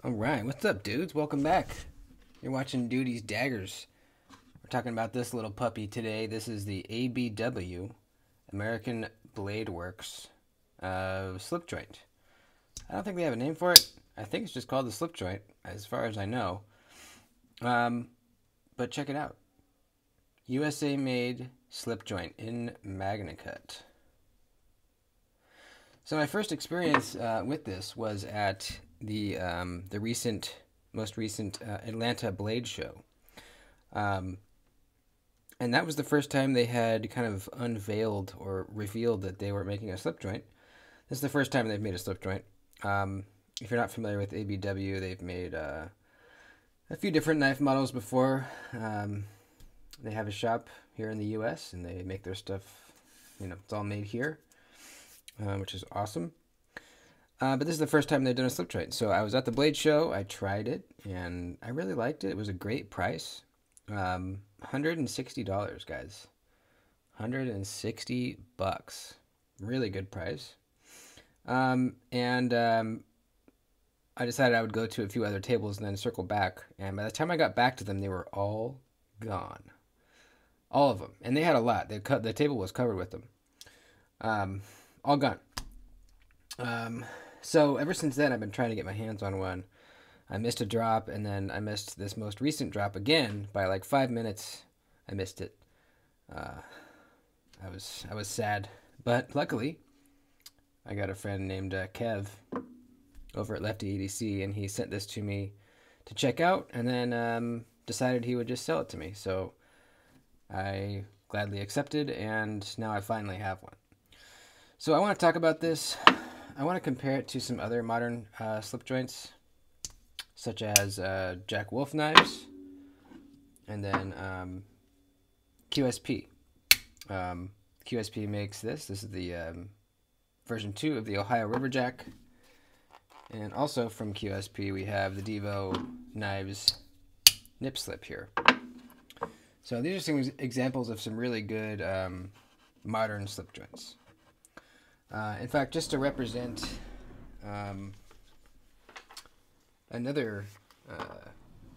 All right, what's up, dudes? Welcome back. You're watching Duty's Daggers. We're talking about this little puppy today. This is the ABW, American Blade Works Slipjoint. I don't think they have a name for it. I think it's just called the Slipjoint, as far as I know. But check it out. USA made Slipjoint in MagnaCut. So my first experience with this was at the most recent Atlanta Blade Show, and that was the first time they had kind of unveiled or revealed that they were making a slip joint. This is the first time they've made a slip joint. If you're not familiar with ABW, they've made a few different knife models before. They have a shop here in the U.S. and they make their stuff. It's all made here, which is awesome. But this is the first time they've done a slip joint. So I was at the Blade Show, I tried it, and I really liked it. It was a great price. $160, guys. $160. Really good price. I decided I would go to a few other tables and then circle back. And by the time I got back to them, they were all gone. All of them. And they had a lot. The table was covered with them. All gone. So ever since then, I've been trying to get my hands on one. I missed a drop, and then I missed this most recent drop again by like 5 minutes. I missed it. I was sad, but luckily, I got a friend named Kev over at Lefty EDC, and he sent this to me to check out, and then decided he would just sell it to me. So I gladly accepted, and now I finally have one. So I want to talk about this. I want to compare it to some other modern slip joints, such as Jack Wolf knives, and then QSP. QSP makes this. This is the version 2 of the Ohio Riverjack. And also from QSP, we have the Devo Knives nip slip here. So these are some examples of some really good modern slip joints. In fact, just to represent another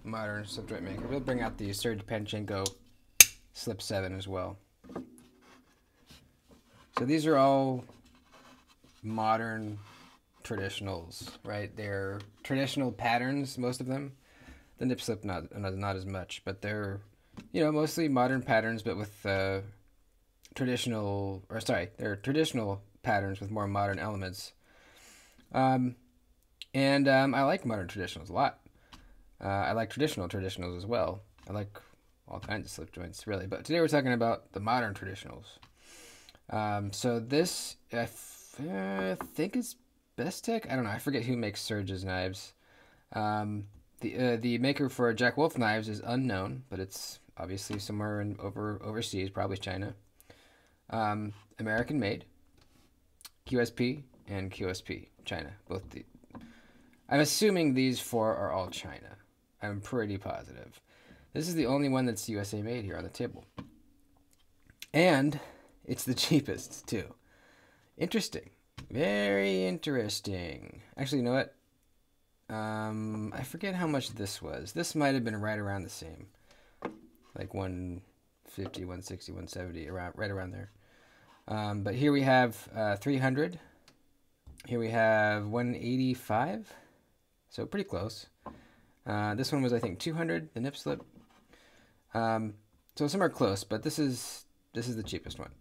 modern slip joint maker, we'll bring out the Serge Panchenko Slip 7 as well. So these are all modern traditionals, right? They're traditional patterns, most of them. The nip slip not as much, but they're mostly modern patterns, but with they're traditional patterns with more modern elements. I like modern traditionals a lot. I like traditionals as well. I like all kinds of slip joints, really. But today we're talking about the modern traditionals. So this, I think it's Best Tech. I don't know. I forget who makes Serge's knives. The maker for Jack Wolf knives is unknown, but it's obviously somewhere overseas, probably China. American made. QSP and QSP, China. I'm assuming these four are all China. I'm pretty positive. This is the only one that's USA made here on the table. And it's the cheapest, too. Interesting. Very interesting. Actually, you know what? I forget how much this was. This might have been right around the same. Like 150, 160, 170, right around there. But here we have 300. Here we have 185. So pretty close. This one was, I think, 200, the nip slip. So some are close, but this is the cheapest one.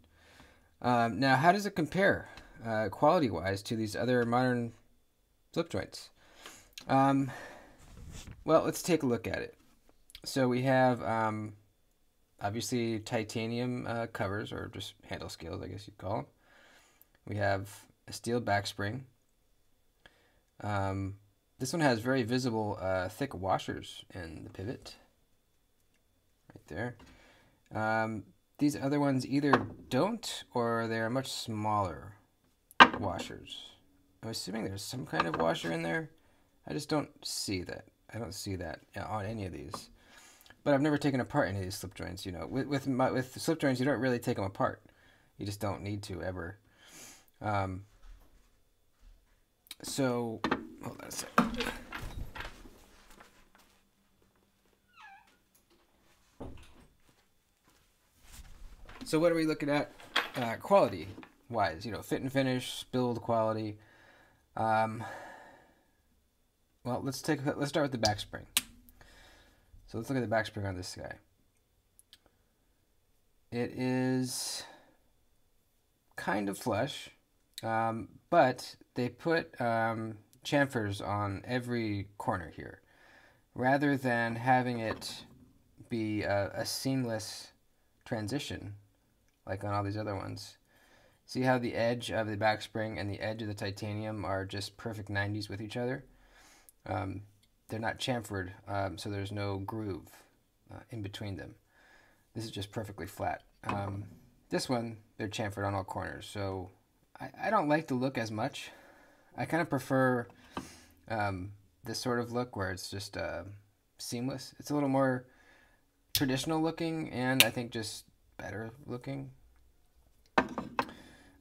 Now, how does it compare quality-wise to these other modern slip joints? Well, let's take a look at it. So we have obviously titanium covers, or just handle scales, I guess you'd call them. We have a steel back spring. This one has very visible thick washers in the pivot. Right there. These other ones either don't, or they're much smaller washers. I'm assuming there's some kind of washer in there. I just don't see that. I don't see that on any of these. But I've never taken apart any of these slip joints. With slip joints, you don't really take them apart. You just don't need to ever. So, hold on a second. So what are we looking at quality wise? You know, fit and finish, build quality. Well, let's start with the back spring. So let's look at the back spring on this guy. It is kind of flush, but they put chamfers on every corner here, rather than having it be a seamless transition like on all these other ones. See how the edge of the back spring and the edge of the titanium are just perfect 90s with each other? They're not chamfered, so there's no groove in between them. This is just perfectly flat. This one, they're chamfered on all corners, so I don't like the look as much. I kind of prefer this sort of look where it's just seamless. It's a little more traditional looking, and I think just better looking.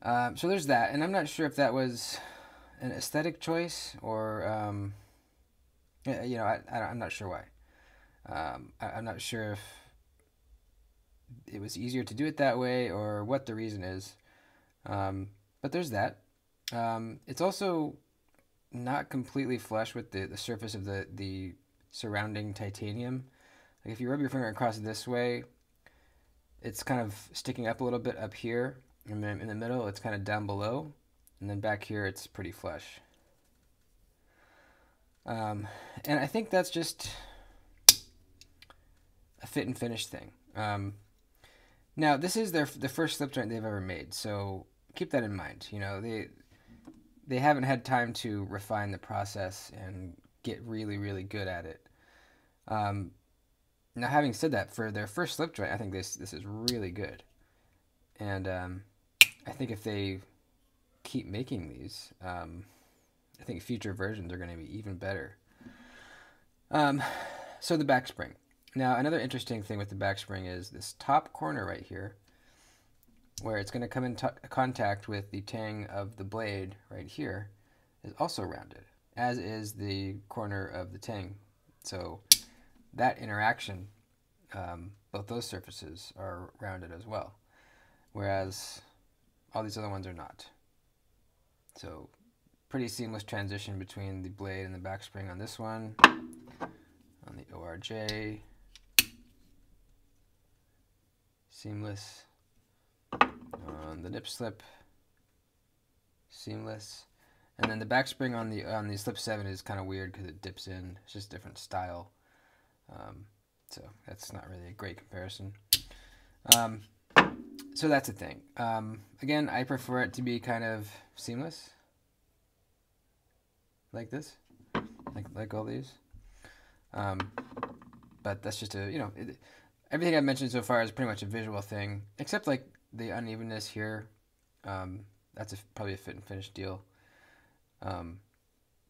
So there's that, and I'm not sure if that was an aesthetic choice or, you know, I'm not sure why. I'm not sure if it was easier to do it that way or what the reason is. But there's that. It's also not completely flush with the surface of the surrounding titanium. Like if you rub your finger across this way, it's kind of sticking up a little bit up here, and then in the middle it's kind of down below, and then back here it's pretty flush. And I think that's just a fit and finish thing. Now this is the first slip joint they've ever made, so keep that in mind. You know, they haven't had time to refine the process and get really good at it. Now, having said that, for their first slip joint, I think this is really good, and I think if they keep making these, I think future versions are going to be even better. So the back spring. Now, another interesting thing with the back spring is this top corner right here, where it's going to come in contact with the tang of the blade right here, is also rounded, as is the corner of the tang. So that interaction, both those surfaces are rounded as well, whereas all these other ones are not. So pretty seamless transition between the blade and the back spring on this one. On the ORJ, seamless. On the nip slip, seamless. And then the back spring on the slip 7 is kind of weird because it dips in. It's just different style. So that's not really a great comparison. So that's a thing. Again, I prefer it to be kind of seamless, like this, like all these. But that's just a, you know, everything I've mentioned so far is pretty much a visual thing, except like the unevenness here. That's probably a fit and finish deal.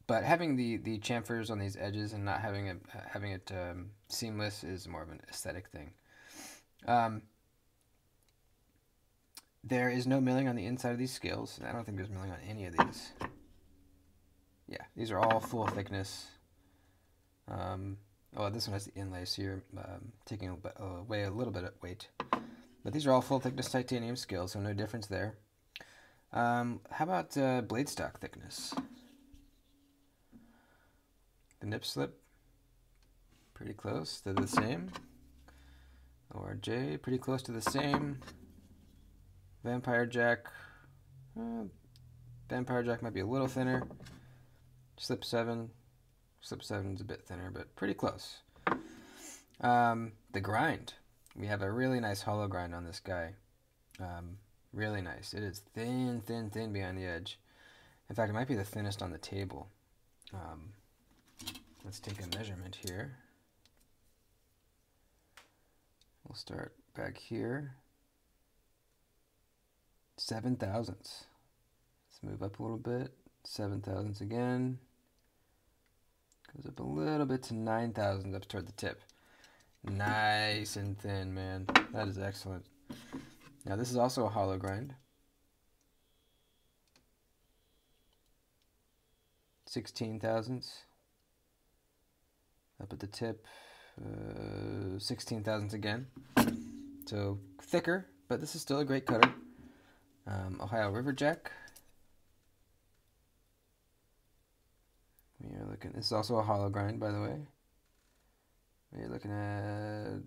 But having the chamfers on these edges and not having it seamless is more of an aesthetic thing. There is no milling on the inside of these scales. I don't think there's milling on any of these. Yeah, these are all full thickness. Oh, this one has the inlay, so you're taking away a little bit of weight. But these are all full thickness titanium scales, so no difference there. How about blade stock thickness? The nip slip, pretty close to the same. ORJ, pretty close to the same. Vampire Jack might be a little thinner. Slip 7 is a bit thinner, but pretty close. The grind. We have a really nice hollow grind on this guy. Really nice. It is thin behind the edge. In fact, it might be the thinnest on the table. Let's take a measurement here. We'll start back here. 7 thousandths. Let's move up a little bit. 7 thousandths again. Goes up a little bit to 9 thousandths up toward the tip. Nice and thin, man. That is excellent. Now this is also a hollow grind. 16 thousandths. Up at the tip, 16 thousandths again. So thicker, but this is still a great cutter. Ohio River Jack. We are looking. This is also a hollow grind, by the way. We're looking at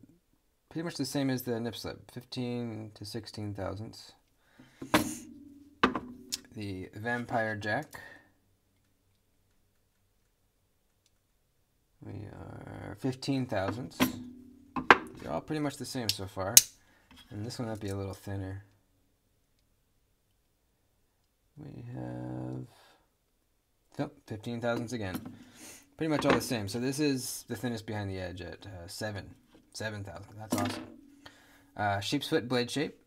pretty much the same as the nip slip, 15 to 16 thousandths. The Vampire Jack. We are 15 thousandths. They're all pretty much the same so far. And this one might be a little thinner. We have 15 thousandths again. Pretty much all the same. So this is the thinnest behind the edge at 7 thousandths. That's awesome. Sheep's foot blade shape.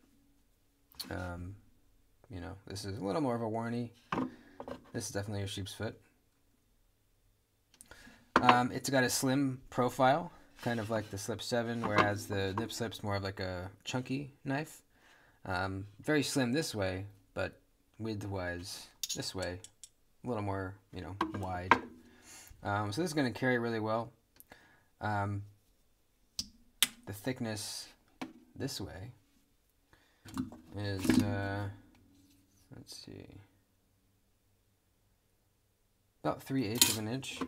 You know, this is a little more of a warny. This is definitely a sheep's foot. It's got a slim profile, kind of like the Slip 7, whereas the nip slip's more of like a chunky knife. Very slim this way, but width-wise this way, a little more, you know, wide. So this is going to carry really well. The thickness this way is, let's see, about 3/8 of an inch.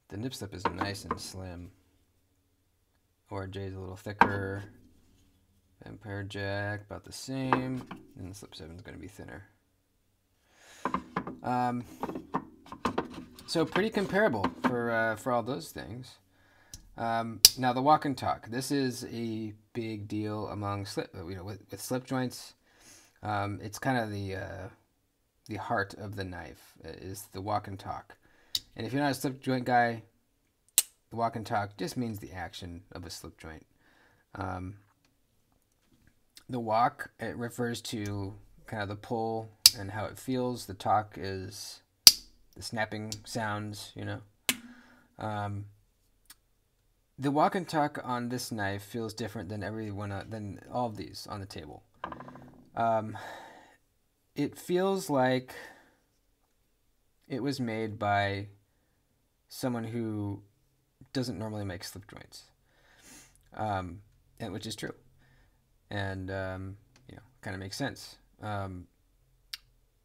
The nip slip is nice and slim. ORJ is a little thicker. Vampire Jack about the same, and the Slip 7 is going to be thinner. So pretty comparable for all those things. Now the walk and talk. This is a big deal among with slip joints. It's kind of the heart of the knife is the walk and talk. And if you're not a slip joint guy, the walk and talk just means the action of a slip joint. The walk, it refers to kind of the pull and how it feels. The talk is the snapping sounds, you know. The walk and talk on this knife feels different than than all of these on the table. It feels like it was made by someone who doesn't normally make slip joints, and which is true, and you know, kind of makes sense.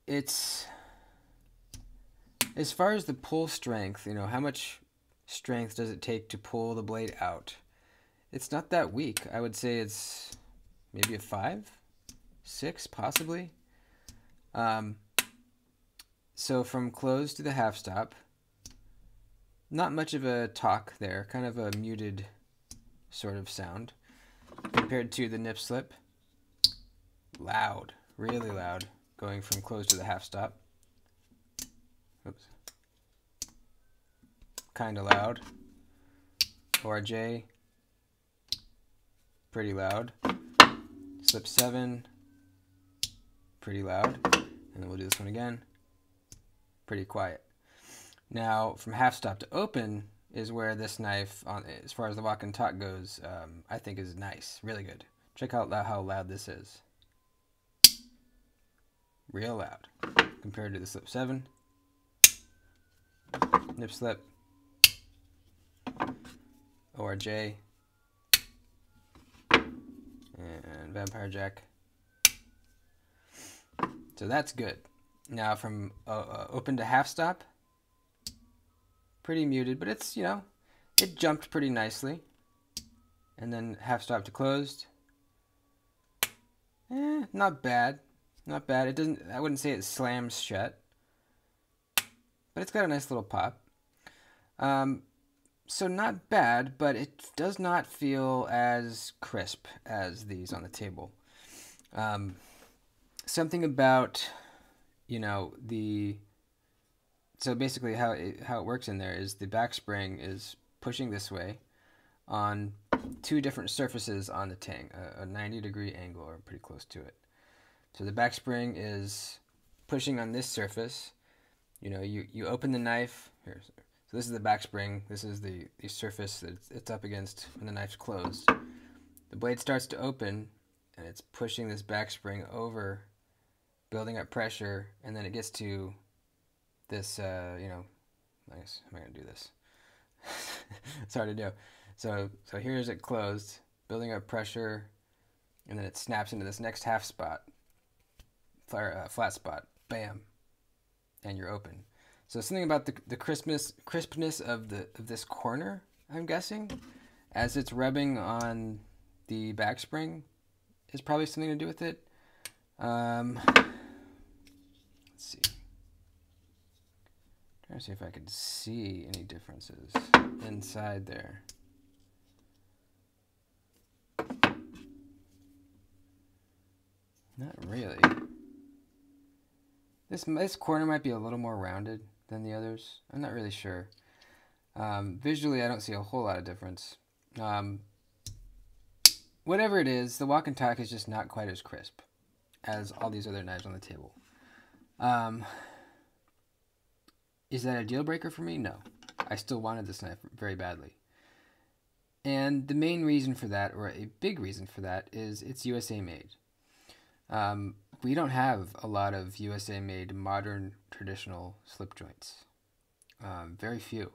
It's as far as the pull strength, you know, how much strength does it take to pull the blade out? It's not that weak. I would say it's maybe a 5, 6, possibly. So from close to the half stop, not much of a talk there, kind of a muted sort of sound compared to the nip slip. Loud, really loud, going from close to the half stop. Oops. Kind of loud. ORJ, pretty loud. Slip 7, pretty loud. And then we'll do this one again. Pretty quiet. Now, from half stop to open is where this knife, as far as the walk and talk goes, I think is nice, really good. Check out how loud this is. Real loud compared to the Slip 7. Nip slip. ORJ. And Vampire Jack. So that's good. Now from open to half stop, pretty muted, but it's, you know, it jumped pretty nicely. And then half stop to closed. Not bad. Not bad. It doesn't, I wouldn't say it slams shut, but it's got a nice little pop. So not bad, but it does not feel as crisp as these on the table. Something about, you know, so basically how it works in there is the back spring is pushing this way on two different surfaces on the tang, a 90-degree angle or pretty close to it. So the back spring is pushing on this surface. You know, you open the knife here. So this is the back spring. This is the surface that it's up against when the knife's closed. The blade starts to open, and it's pushing this back spring over, building up pressure, and then it gets to this, you know, I guess, how am I going to do this? It's hard to do. So here's it closed, building up pressure, and then it snaps into this next half spot, flat spot. Bam, and you're open. So something about the crispness of this corner, I'm guessing, as it's rubbing on the back spring, is probably something to do with it. Let's see. Trying to see if I can see any differences inside there. Not really. This corner might be a little more rounded than the others. I'm not really sure. Visually, I don't see a whole lot of difference. Whatever it is, the walk and talk is just not quite as crisp as all these other knives on the table. Is that a deal breaker for me? No. I still wanted this knife very badly. And the main reason for that, or a big reason for that, is it's USA made. We don't have a lot of USA made modern traditional slip joints. Very few.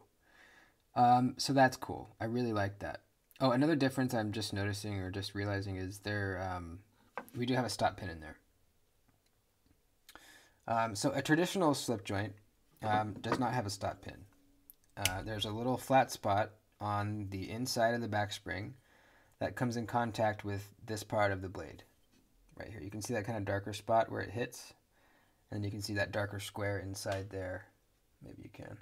So that's cool. I really like that. Oh, another difference I'm just noticing or just realizing is we do have a stop pin in there. So a traditional slip joint does not have a stop pin. There's a little flat spot on the inside of the back spring that comes in contact with this part of the blade. Right here. You can see that kind of darker spot where it hits. And you can see that darker square inside there. Maybe you can.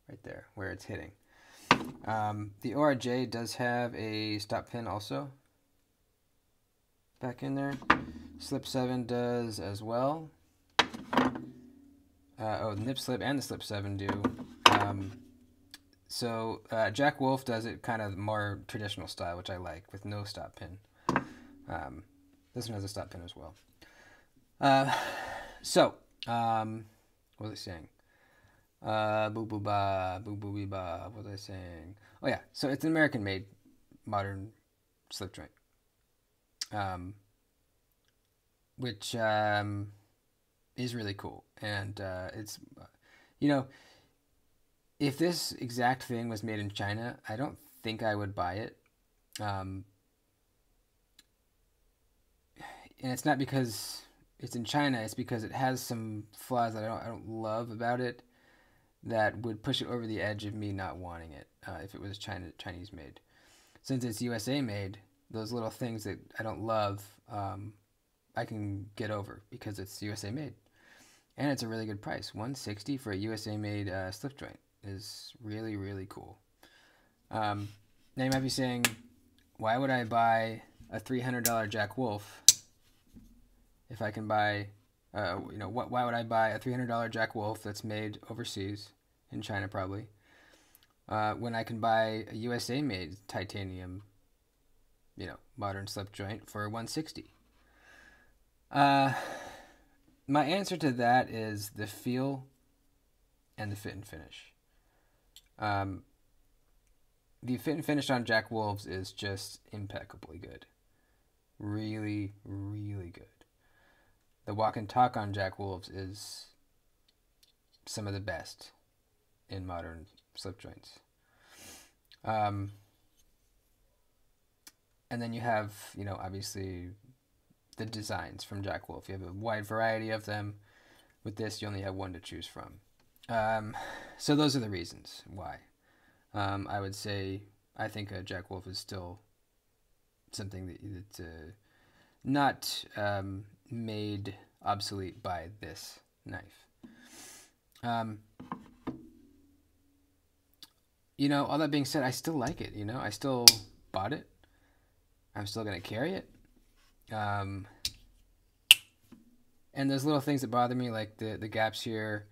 Right there, where it's hitting. The ORJ does have a stop pin also. Back in there. Slip 7 does as well. The nip slip and the slip 7 do. Jack Wolf does it kind of more traditional style, which I like, with no stop pin. This one has a stop pin as well. What was I saying? Boo boo ba, boo boo bee ba. What was I saying? Oh yeah, so it's an American-made modern slip joint, which is really cool. And it's, if this exact thing was made in China, I don't think I would buy it. And it's not because it's in China, it's because it has some flaws that I don't love about it that would push it over the edge of me not wanting it if it was Chinese made. Since it's USA made, those little things that I don't love, I can get over because it's USA made. And it's a really good price. $160 for a USA made slip joint is really, really cool. Now you might be saying, why would I buy a $300 Jack Wolf if I can buy, why would I buy a $300 Jack Wolf that's made overseas, in China probably, when I can buy a USA made titanium, modern slip joint for $160? My answer to that is the feel and the fit and finish. The fit and finish on Jack Wolves is just impeccably good. Really, really good. The walk and talk on Jack Wolves is some of the best in modern slip joints. And then you have, obviously the designs from Jack Wolf. You have a wide variety of them. With this, you only have one to choose from. So those are the reasons why. I would say I think a Jack Wolf is still something that's not made obsolete by this knife. All that being said, I still like it. I still bought it. I'm still going to carry it. And there's little things that bother me, like the gaps here,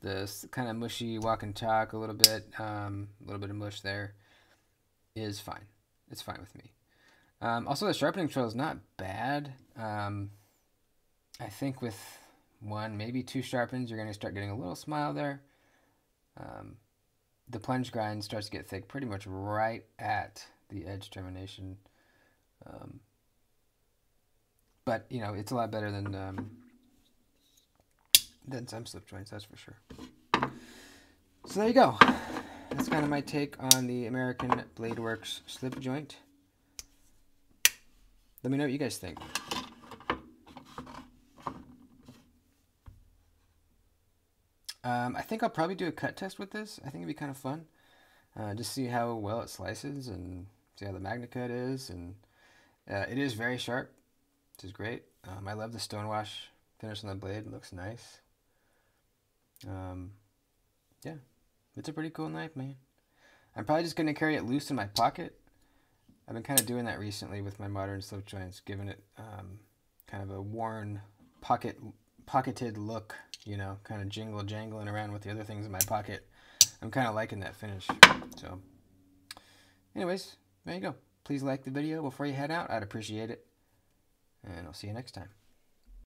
the kind of mushy walk and talk a little bit of mush there is fine. It's fine with me. Also, the sharpening trail is not bad. I think with one, maybe two sharpens, you're going to start getting a little smile there. The plunge grind starts to get thick pretty much right at the edge termination. But, it's a lot better than some slip joints, that's for sure. So there you go. that's kind of my take on the American Blade Works slip joint. Let me know what you guys think. I think I'll probably do a cut test with this. I think it'd be kind of fun. Just see how well it slices and see how the magnet cut is. And it is very sharp, which is great. I love the stonewash finish on the blade. It looks nice. Yeah, it's a pretty cool knife, man. I'm probably just going to carry it loose in my pocket. I've been kind of doing that recently with my modern slip joints, giving it kind of a worn, pocketed look, you know, kind of jangling around with the other things in my pocket. I'm kind of liking that finish. So, anyways, there you go. Please like the video before you head out. I'd appreciate it. And I'll see you next time.